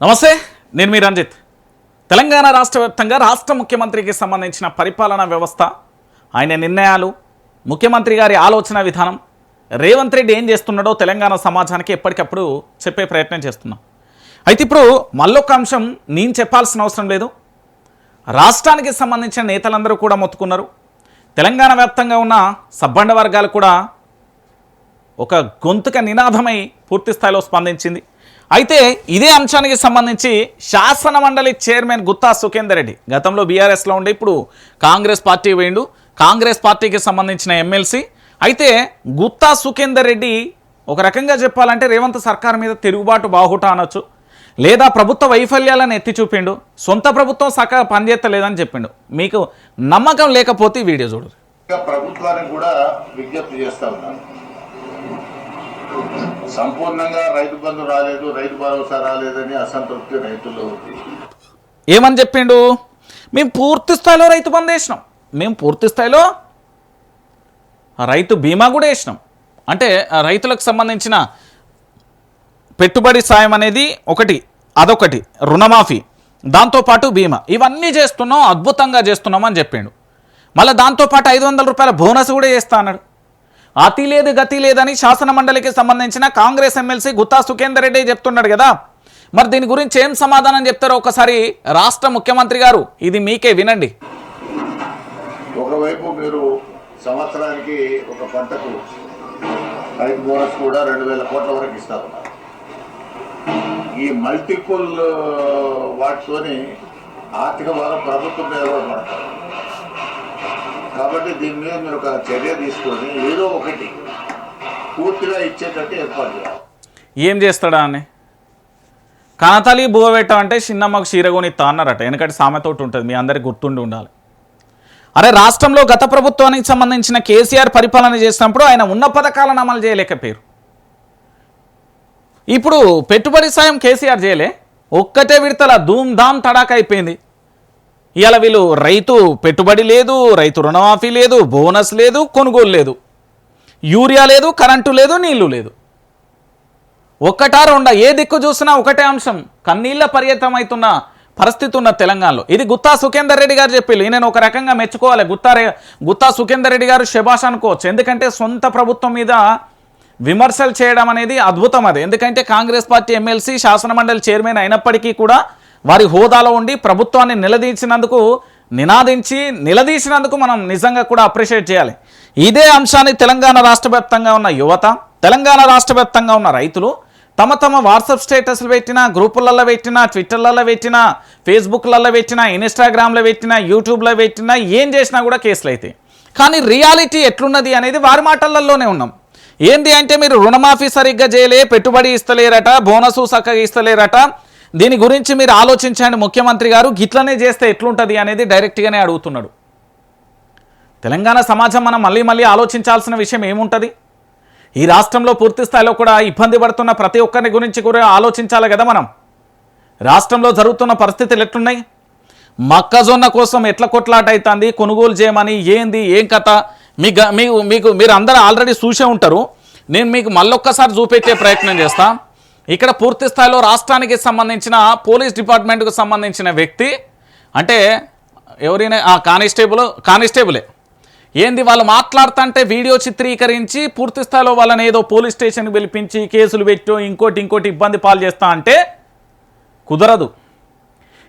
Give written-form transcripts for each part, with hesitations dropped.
నమస్తే, నేను మీ రంజిత్. తెలంగాణ రాష్ట్ర వ్యాప్తంగా రాష్ట్ర ముఖ్యమంత్రికి సంబంధించిన పరిపాలనా వ్యవస్థ, ఆయన నిర్ణయాలు, ముఖ్యమంత్రి గారి ఆలోచన విధానం, రేవంత్ రెడ్డి ఏం చేస్తున్నాడో తెలంగాణ సమాజానికి ఎప్పటికప్పుడు చెప్పే ప్రయత్నం చేస్తున్నాం. అయితే ఇప్పుడు మళ్ళొక అంశం నేను చెప్పాల్సిన అవసరం లేదు. రాష్ట్రానికి సంబంధించిన నేతలందరూ కూడా మొత్తుకున్నారు. తెలంగాణ వ్యాప్తంగా ఉన్న సబ్బండ వర్గాలు కూడా ఒక గొంతుక నినాదమై పూర్తి స్థాయిలో స్పందించింది. అయితే ఇదే అంశానికి సంబంధించి శాసన మండలి చైర్మన్ గుత్తా సుఖేందర్ రెడ్డి గతంలో బీఆర్ఎస్లో ఉండి ఇప్పుడు కాంగ్రెస్ పార్టీ వేయండు. కాంగ్రెస్ పార్టీకి సంబంధించిన ఎమ్మెల్సీ. అయితే గుత్తా సుఖేందర్ రెడ్డి ఒక రకంగా చెప్పాలంటే రేవంత్ సర్కార్ మీద తిరుగుబాటు బాహుట అనొచ్చు, లేదా ప్రభుత్వ వైఫల్యాలను ఎత్తి చూపిండు. సొంత ప్రభుత్వం సక పనిచేస్తలేదని చెప్పిండు. మీకు నమ్మకం లేకపోతే ఈ వీడియో చూడు. ప్రభుత్వానికి కూడా విజ్ఞప్తి చేస్తా ఉన్నాను. సంపూర్ణంగా రైతు బంధు రాలేదు, రైతు భరోసా రాలేదని అసంతృప్తి రైతుల్లో ఉంది. ఏమని చెప్పిండు? మేము పూర్తి స్థాయిలో రైతు బంధు వేసినాం, మేము పూర్తి స్థాయిలో రైతు బీమా కూడా వేసినాం. అంటే రైతులకు సంబంధించిన పెట్టుబడి సాయం అనేది ఒకటి, అదొకటి రుణమాఫీ, దాంతోపాటు బీమా, ఇవన్నీ చేస్తున్నాం, అద్భుతంగా చేస్తున్నాం అని చెప్పిండు. మళ్ళీ దాంతోపాటు 500 రూపాయల బోనస్ కూడా చేస్తా అన్నాడు. అతి లేదు గతి లేదని శాసన మండలికి సంబంధించిన కాంగ్రెస్ ఎమ్మెల్సీ గుత్తా సుఖేందర్ రెడ్డి చెప్తున్నాడు కదా. మరి దీని గురించి ఏం సమాధానం చెప్తారో ఒకసారి రాష్ట్ర ముఖ్యమంత్రి గారు ఇది మీకే వినండి. ఒకవైపు మీరు సంవత్సరానికి ఒక పంటకు రైతు బోనస్ కూడా 2000 కోట్ల వరకు ఇస్తారు. ఈ మల్టిపుల్ వాటితోని ఆర్థిక భారం ప్రభుత్వం మీద కూడా పడతారు. కాబట్టి దీని మీద మీరు ఒక చర్య తీసుకొని ఏదో ఒకటి పూర్తిగా ఇచ్చేటట్టు ఏర్పాటు చేయాలి. ఏం చేస్తాడా అని కనతలి బువ్వబెట్ట అంటే చిన్నమ్మకు చీరగొనిస్తా అన్నారట. ఎందుకంటే సామెతోటి ఉంటుంది, మీ అందరికి గుర్తుండి ఉండాలి. అరే రాష్ట్రంలో గత ప్రభుత్వానికి సంబంధించిన కేసీఆర్ పరిపాలన చేసినప్పుడు ఆయన ఉన్న పథకాలను అమలు చేయలేకపోయారు. ఇప్పుడు పెట్టుబడి సాయం కేసీఆర్ చేయలే, ఒక్కటే విడతల ధూమ్ ధామ్ తడాక అయిపోయింది. ఇవాళ వీళ్ళు రైతు పెట్టుబడి లేదు, రైతు రుణమాఫీ లేదు, బోనస్ లేదు, కొనుగోలు లేదు, యూరియా లేదు, కరెంటు లేదు, నీళ్లు లేదు. ఒక్కటా రెండా ఏ దిక్కు చూసినా ఒకటే అంశం, కన్నీళ్ల పర్యటమవుతున్న పరిస్థితి ఉన్న తెలంగాణలో. ఇది గుత్తా సుఖేందర్ రెడ్డి గారు చెప్పి నేను ఒక రకంగా మెచ్చుకోవాలి. గుత్తా సుఖేందర్ రెడ్డి గారు శభాష్ అనుకోవచ్చు. ఎందుకంటే సొంత ప్రభుత్వం మీద విమర్శలు చేయడం అనేది అద్భుతం. అది ఎందుకంటే కాంగ్రెస్ పార్టీ ఎమ్మెల్సీ శాసన మండలి చైర్మన్ అయినప్పటికీ కూడా వారి హోదాలో ఉండి ప్రభుత్వాన్ని నిలదీసినందుకు మనం నిజంగా కూడా అప్రిషియేట్ చేయాలి. ఇదే అంశాన్ని తెలంగాణ రాష్ట్ర వ్యాప్తంగా ఉన్న యువత, తెలంగాణ రాష్ట్ర వ్యాప్తంగా ఉన్న రైతులు తమ వాట్సాప్ స్టేటస్లు పెట్టినా, గ్రూపులలో పెట్టినా, ట్విట్టర్లలో పెట్టినా, ఫేస్బుక్లలో పెట్టినా, ఇన్స్టాగ్రామ్లో పెట్టినా, యూట్యూబ్లో పెట్టినా, ఏం చేసినా కూడా కేసులు అవుతాయి. కానీ రియాలిటీ ఎట్లున్నది అనేది వారి మాటలలోనే ఉన్నాం. ఏంది అంటే మీరు రుణమాఫీ సరిగ్గా చేయలే, పెట్టుబడి ఇస్తలేరట, బోనసు చక్కగా ఇస్తలేరట, దీని గురించి మీరు ఆలోచించండి ముఖ్యమంత్రి గారు, గిట్లనే చేస్తే ఎట్లుంటుంది అనేది డైరెక్ట్గానే అడుగుతున్నాడు. తెలంగాణ సమాజం మనం మళ్ళీ ఆలోచించాల్సిన విషయం ఏముంటుంది? ఈ రాష్ట్రంలో పూర్తి స్థాయిలో కూడా ఇబ్బంది పడుతున్న ప్రతి ఒక్కరి గురించి కూడా ఆలోచించాలి కదా మనం. రాష్ట్రంలో జరుగుతున్న పరిస్థితులు ఎట్లున్నాయి? మొక్కజొన్న కోసం ఎట్ల కొట్లాట అవుతుంది, కొనుగోలు చేయమని ఏంది ఏం కథ మీరు అందరూ ఆల్రెడీ చూసే ఉంటారు. నేను మీకు మళ్ళొక్కసారి చూపెట్టే ప్రయత్నం చేస్తా. ఇక్కడ పూర్తి స్థాయిలో రాష్ట్రానికి సంబంధించిన పోలీస్ డిపార్ట్మెంట్కు సంబంధించిన వ్యక్తి, అంటే ఎవరైనా కానిస్టేబులే ఏంది వాళ్ళు మాట్లాడుతుంటే వీడియో చిత్రీకరించి పూర్తి స్థాయిలో వాళ్ళని ఏదో పోలీస్ స్టేషన్కి పిలిపించి కేసులు పెట్టో ఇంకోటి ఇబ్బంది పాలు చేస్తా అంటే కుదరదు.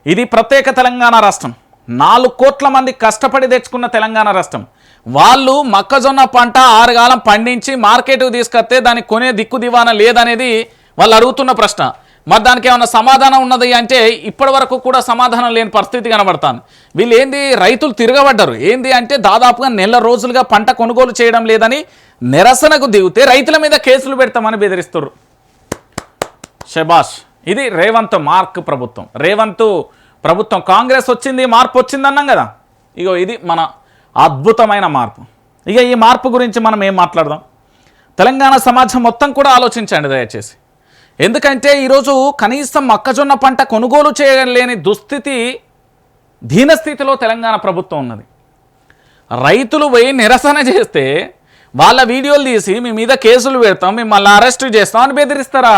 ఇది ప్రత్యేక తెలంగాణ రాష్ట్రం, 4 కోట్ల మంది కష్టపడి తెచ్చుకున్న తెలంగాణ రాష్ట్రం. వాళ్ళు మొక్కజొన్న పంట 6 కాలం పండించి మార్కెట్కు తీసుకొస్తే దానికి కొనే దిక్కు దివానా లేదనేది వాళ్ళు అడుగుతున్న ప్రశ్న. మరి దానికి ఏమైనా సమాధానం ఉన్నది అంటే ఇప్పటి వరకు కూడా సమాధానం లేని పరిస్థితి కనబడతాను. వీళ్ళు ఏంది రైతులు తిరగబడ్డారు. ఏంది అంటే దాదాపుగా నెల రోజులుగా పంట కొనుగోలు చేయడం లేదని నిరసనకు దిగితే రైతుల మీద కేసులు పెడతామని బెదిరిస్తారు. శబాష్. ఇది రేవంత్ మార్క్ ప్రభుత్వం. రేవంత్ ప్రభుత్వం కాంగ్రెస్ వచ్చింది, మార్పు వచ్చింది అన్నాం కదా. ఇగో ఇది మన అద్భుతమైన మార్పు. ఇక ఈ మార్పు గురించి మనం ఏం మాట్లాడదాం? తెలంగాణ సమాజం మొత్తం కూడా ఆలోచించండి దయచేసి. ఎందుకంటే ఈరోజు కనీసం మొక్కజొన్న పంట కొనుగోలు చేయలేని దుస్థితి, దీనస్థితిలో తెలంగాణ ప్రభుత్వం ఉన్నది. రైతులు పోయి నిరసన చేస్తే వాళ్ళ వీడియోలు తీసి మీ మీద కేసులు పెడతాం, మిమ్మల్ని అరెస్ట్ చేస్తాం అని బెదిరిస్తారా?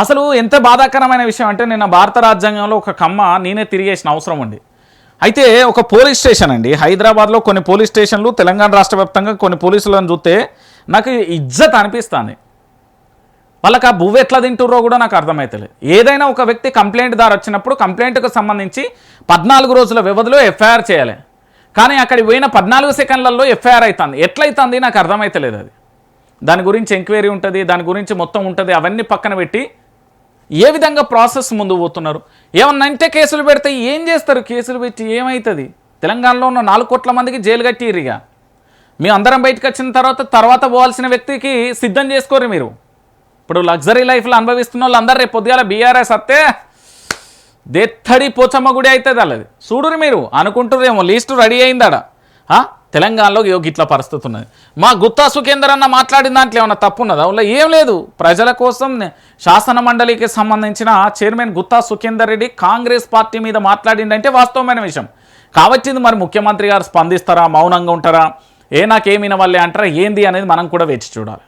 అసలు ఎంత బాధాకరమైన విషయం అంటే నిన్న భారత రాజ్యాంగంలో ఒక కమ్మ నేనే తిరిగేసిన అవసరం ఉంది. అయితే ఒక పోలీస్ స్టేషన్ అండి, హైదరాబాద్లో కొన్ని పోలీస్ స్టేషన్లు, తెలంగాణ రాష్ట్ర వ్యాప్తంగా కొన్ని పోలీసులను చూస్తే నాకు ఇజ్జత్ అనిపిస్తుంది. వాళ్ళకి ఆ బువ్వ ఎట్లా తింటుర్రో కూడా నాకు అర్థమవుతలేదు. ఏదైనా ఒక వ్యక్తి కంప్లైంట్ దారి వచ్చినప్పుడు కంప్లైంట్కు సంబంధించి 14 రోజుల వ్యవధిలో ఎఫ్ఐఆర్ చేయాలి. కానీ అక్కడికి పోయిన 14 సెకండ్లలో ఎఫ్ఐఆర్ అవుతుంది. ఎట్లయితుంది నాకు అర్థమవుతలేదు. అది దాని గురించి ఎంక్వైరీ ఉంటుంది, దాని గురించి మొత్తం ఉంటుంది. అవన్నీ పక్కన పెట్టి ఏ విధంగా ప్రాసెస్ ముందు పోతున్నారు. ఏమన్నా అంటే కేసులు పెడితే ఏం చేస్తారు? కేసులు పెట్టి ఏమవుతుంది? తెలంగాణలో ఉన్న 4 కోట్ల మందికి జైలు కట్టిరిగా. మీ అందరం బయటకు వచ్చిన తర్వాత పోవాల్సిన వ్యక్తికి సిద్ధం చేసుకోరు మీరు. ఇప్పుడు లగ్జరీ లైఫ్లో అనుభవిస్తున్న వాళ్ళు అందరు రేపు పొద్దుగాల బీఆర్ఎస్ వస్తే దెత్తడి పోచమ్మ గుడి అవుతుంది. అలాది చూడురు మీరు అనుకుంటురేమో లిస్టు రెడీ అయిందాడ. తెలంగాణలో గిట్ల పరిస్థితి ఉన్నది. మా గుత్తా సుఖేందర్ అన్న మాట్లాడిన దాంట్లో ఏమన్నా తప్పు ఉన్నదా? అలా ఏం లేదు. ప్రజల కోసం శాసన మండలికి సంబంధించిన చైర్మన్ గుత్తా సుఖేందర్ రెడ్డి కాంగ్రెస్ పార్టీ మీద మాట్లాడిందంటే వాస్తవమైన విషయం. కాబట్టి మరి ముఖ్యమంత్రి గారు స్పందిస్తారా, మౌనంగా ఉంటారా, నాకేమిన వాళ్ళే అంటారా ఏంది అనేది మనం కూడా వేచి చూడాలి.